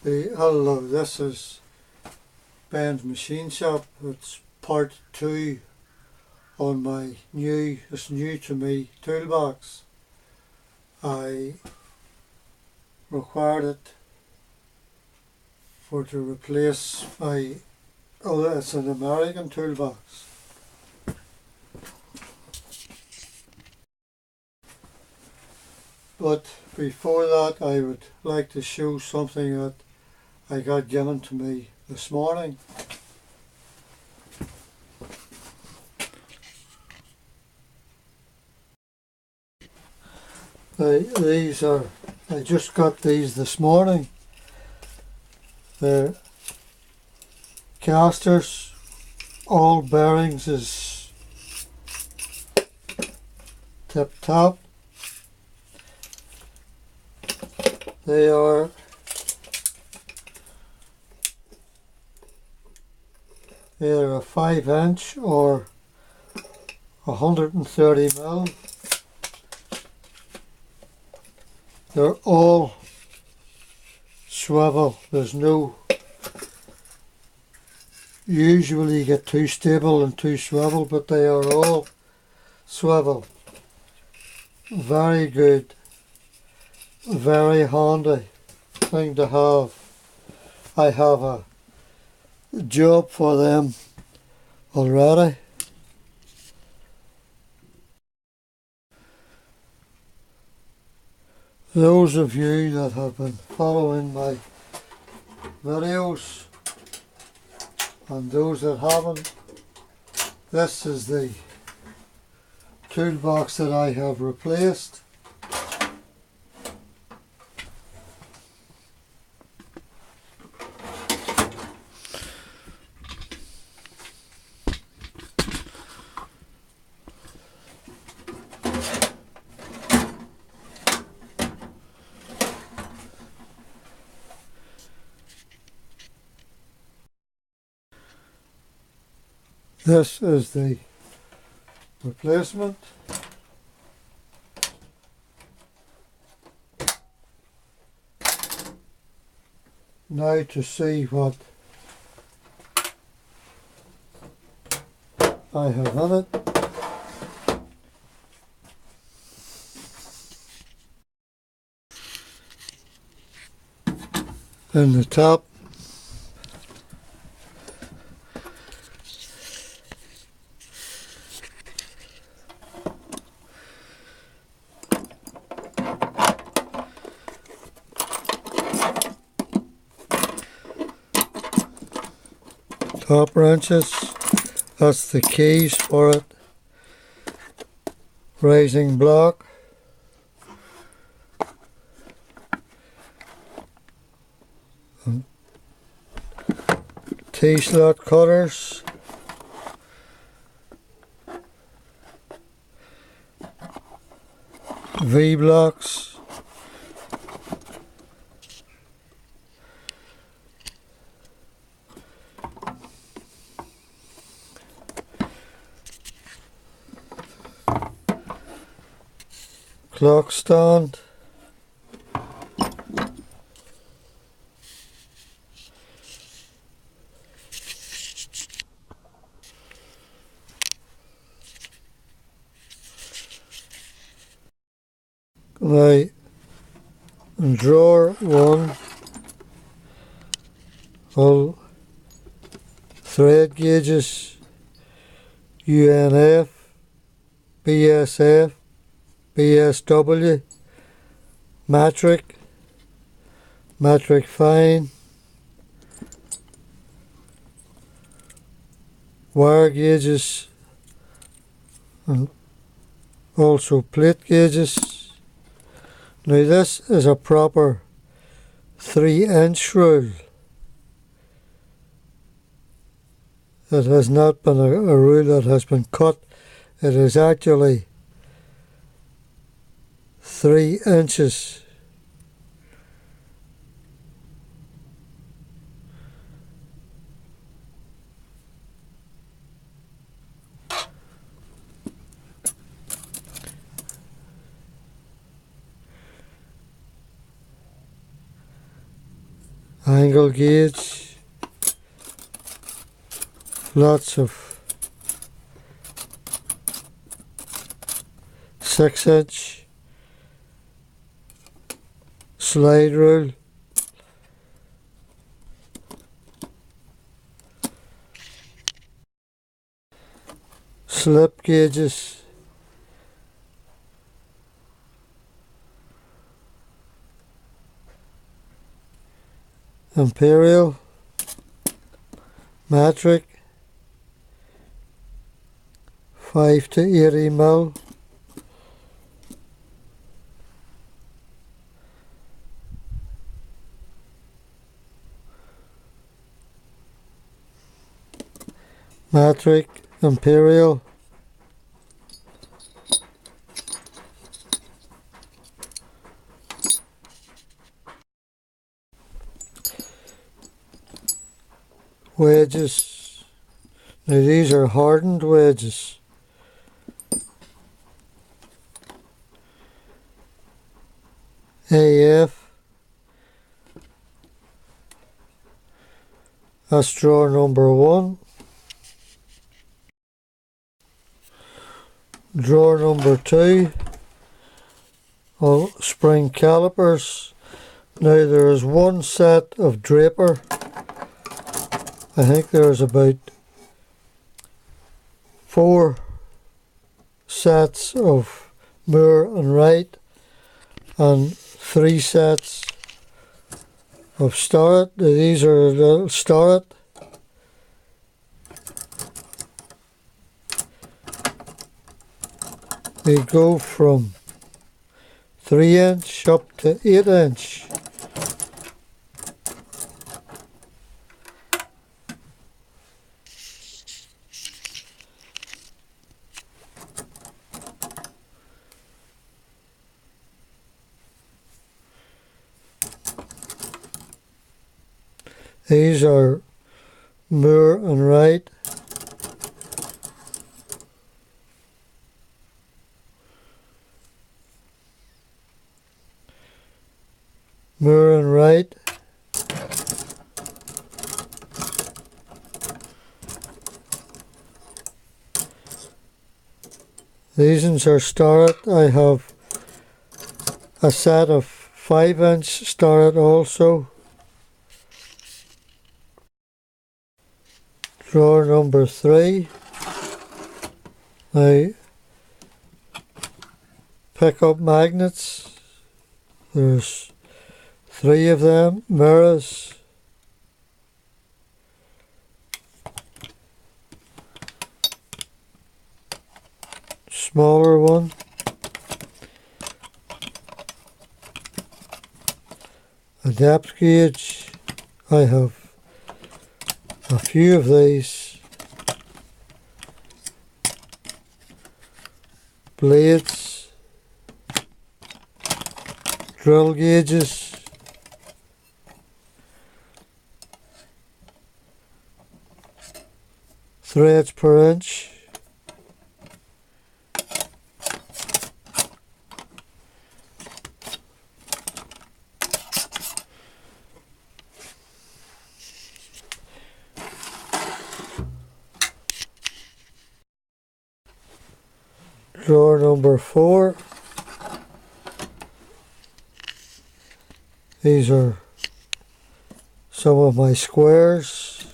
Hello, this is Ben's Machine Shop. It's part 2 on my it's new to me toolbox. I required it to replace my, it's an American toolbox. But before that, I would like to show something that I got given to me this morning. I just got these this morning. They're casters, all bearings is tip top. They are either a 5" or 130mm. They're all swivel. There's no, usually you get 2 stable and 2 swivel, but they are all swivel. Very good, very handy thing to have. I have a job for them already. Those of you that have been following my videos and those that haven't, this is the toolbox that I have replaced. This is the replacement. Now to see what I have in it. In the top, top wrenches, that's the keys for it. Rising block, T-slot cutters, V-blocks, clock stand, now drawer 1, all thread gauges, UNF, BSF, BSW, metric fine, wire gauges, and also plate gauges. Now this is a proper 3" rule. It has not been a rule that has been cut. It is actually 3 inches. angle gauge, lots of 6-inch slide rule, slip gauges, imperial, metric, 5 to 80 mil, metric, imperial, wedges. Now these are hardened wedges. AF, that's drawer number 1. Drawer number 2, all spring calipers. Now there is one set of Draper. I think there's about 4 sets of Moore and Wright and 3 sets of Starrett. These are little Starrett. They go from 3-inch up to 8-inch. These are Moore and Wright. Moore and Wright. These ones are Starrett. I have a set of 5-inch Starrett also. Drawer number 3. Now, pick up magnets. There's 3 of them. Mirrors. Smaller one. A depth gauge. I have a few of these. Blades. Drill gauges. Threads per inch. Drawer number 4. These are some of my squares.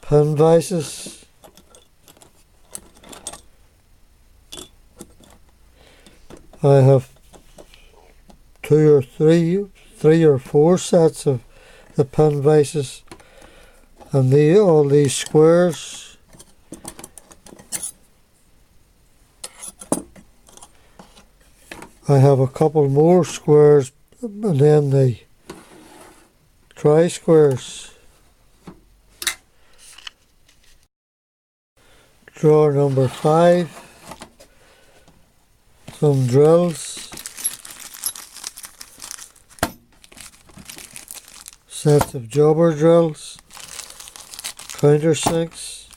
Pin vices. I have 2 or 3 or 4 sets of the pin vices, and all these squares. I have a couple more squares, and then the tri-squares. Drawer number 5. Some drills. Sets of jobber drills, countersinks,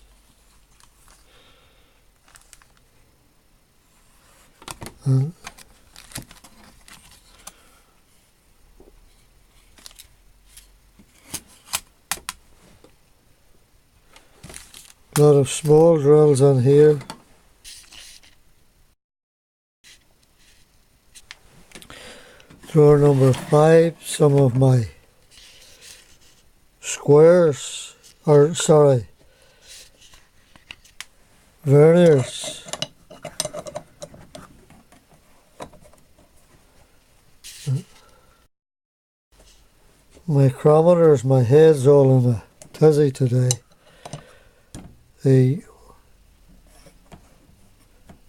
lot of small drills on here. Drawer number 5, some of my squares, or sorry, verniers. Micrometers, my head's all in a tizzy today. The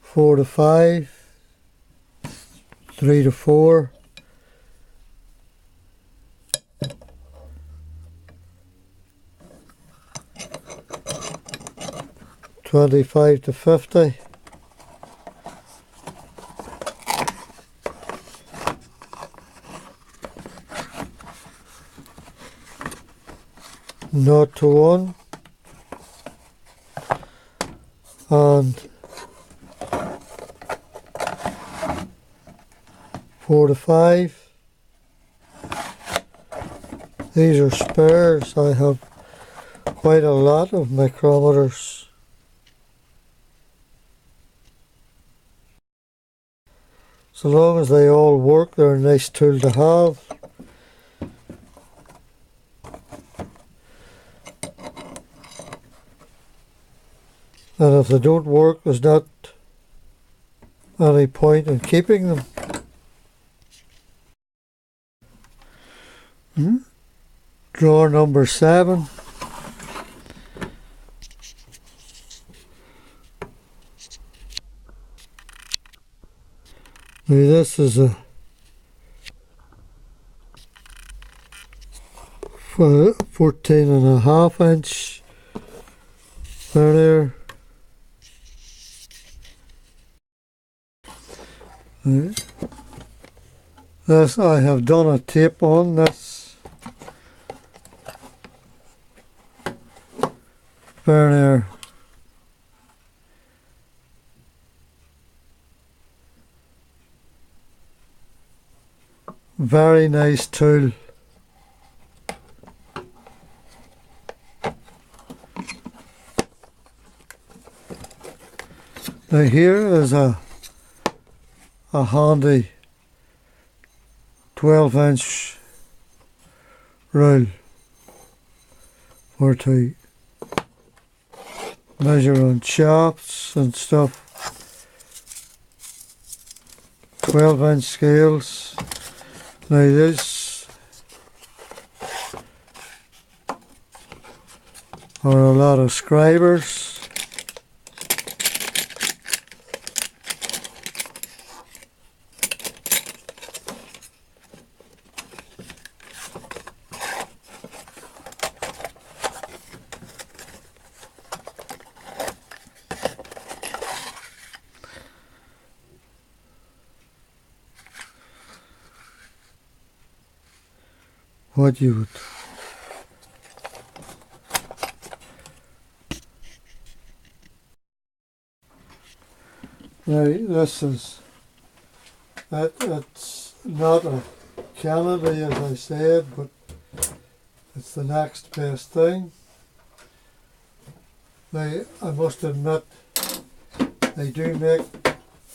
4 to 5, 3 to 4, 25 to 50. Naught to 1 and 4 to 5. These are spares. I have quite a lot of micrometers. So long as they all work, they're a nice tool to have. And if they don't work, there's not any point in keeping them. Drawer number 7. Now this is a 14.5 inch vernier. This I have done a tape on this vernier. Very nice tool. Now here is a handy 12-inch rule for to measure on shafts and stuff. 12-inch scales. Now this are a lot of scribers. What you would now this is it's not a Kennedy as I said, but it's the next best thing. Now I must admit they do make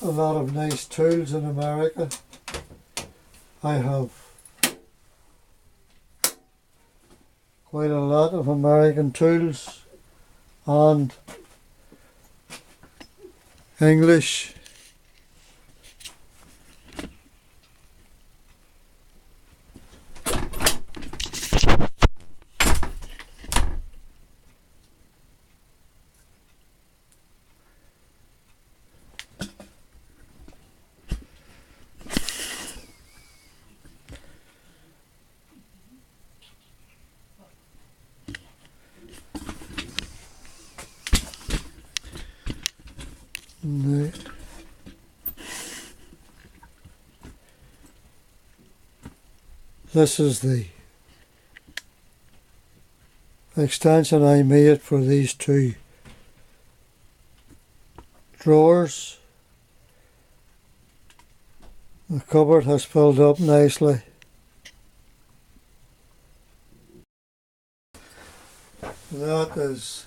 a lot of nice tools in America. I have quite a lot of American tools and English. No. This is the extension I made for these two drawers. The cupboard has filled up nicely. That is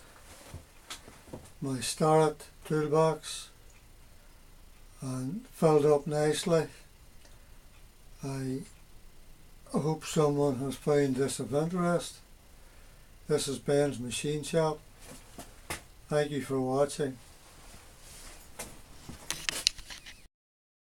my Starrett toolbox, and filled up nicely. I hope someone has found this of interest. This is Ben's Machine Shop. Thank you for watching.